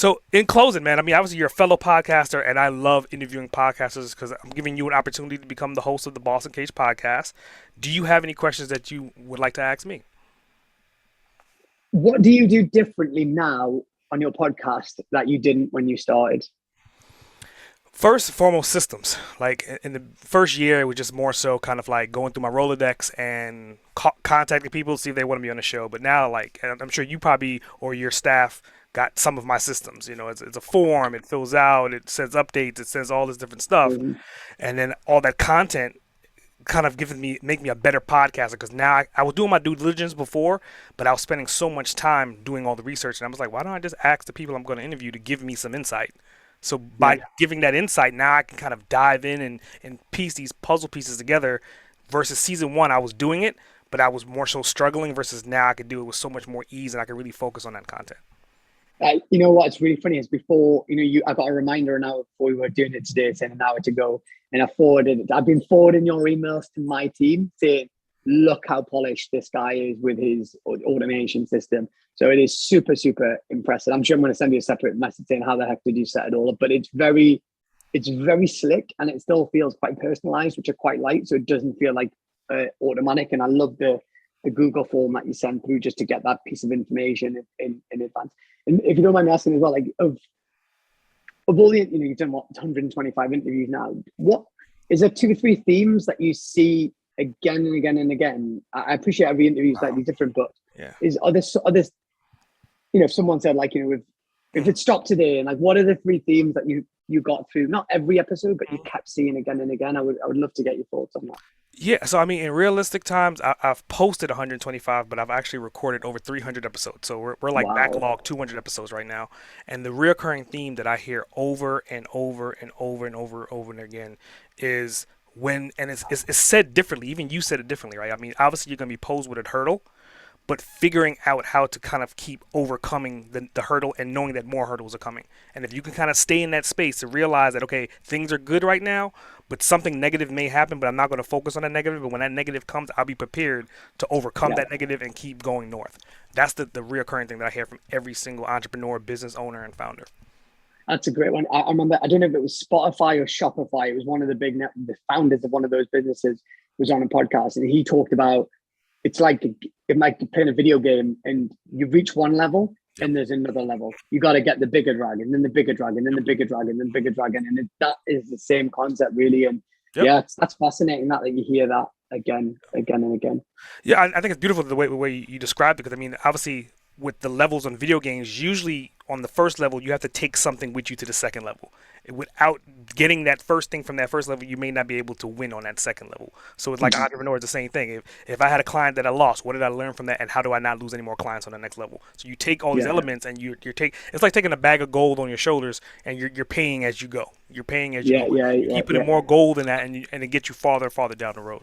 So in closing, man, I mean, obviously you're a fellow podcaster, and I love interviewing podcasters because I'm giving you an opportunity to become the host of the Boss Uncaged Podcast. Do you have any questions that you would like to ask me? What do you do differently now on your podcast that you didn't when you started? First and foremost, systems. Like in the first year, it was just more so kind of like going through my Rolodex and contacting people to see if they want to be on the show. But now, like, and I'm sure you probably or your staff got some of my systems. You know, it's a form, it fills out, it sends updates, it sends all this different stuff, Mhm. and then all that content kind of make me a better podcaster because now I was doing my due diligence before, but I was spending so much time doing all the research, and I was like, why don't I just ask the people I'm going to interview to give me some insight? So by Yeah. giving that insight, now I can kind of dive in and piece these puzzle pieces together. Versus season one, I was doing it, but I was more so struggling. Versus now, I could do it with so much more ease, and I can really focus on that content. You know what's really funny is before, I got a reminder an hour before we were doing it today saying an hour to go. And I've been forwarding your emails to my team saying, look how polished this guy is with his automation system. So it is super, super impressive. I'm sure I'm going to send you a separate message saying how the heck did you set it all up? But it's very slick and it still feels quite personalized, which I quite like. So it doesn't feel like automatic. And I love the Google form that you send through just to get that piece of information in advance. And if you don't mind me asking as well, like of all the, you've done what 125 interviews now. What is there 2 or 3 themes that you see again and again and again? I appreciate every interview is slightly different, but Yeah. are there if someone said like, if it stopped today and like, what are the 3 themes that you got through? Not every episode, but you kept seeing again and again. I would love to get your thoughts on that. Yeah, so I mean, in realistic times, I've posted 125, but I've actually recorded over 300 episodes. So we're like Wow. backlog 200 episodes right now. And the recurring theme that I hear over and over and over and over and again is and it's said differently. Even you said it differently, right? I mean, obviously you're going to be posed with a hurdle, but figuring out how to kind of keep overcoming the hurdle and knowing that more hurdles are coming. And if you can kind of stay in that space to realize that, okay, things are good right now, but something negative may happen, but I'm not going to focus on that negative. But when that negative comes, I'll be prepared to overcome that negative and keep going north. That's the reoccurring thing that I hear from every single entrepreneur, business owner, and founder. That's a great one. I remember, I don't know if it was Spotify or Shopify. It was one of the founders of one of those businesses was on a podcast, and he talked about it's like playing a video game, and you reach one level, and there's another level. You got to get the bigger dragon, then the bigger dragon, then the bigger dragon, then the bigger dragon, and that is the same concept, really. And yeah, that's fascinating that you hear that again and again. Yeah, I think it's beautiful the way you described it because I mean, obviously, with the levels on video games, usually on the first level, you have to take something with you to the second level. Without getting that first thing from that first level, you may not be able to win on that second level. So it's like entrepreneur is the same thing. If I had a client that I lost, what did I learn from that, and how do I not lose any more clients on the next level? So you take all these elements, and it's like taking a bag of gold on your shoulders, and you're paying as you go. You're paying as you go. You keep putting more gold in that, and it gets you farther and farther down the road.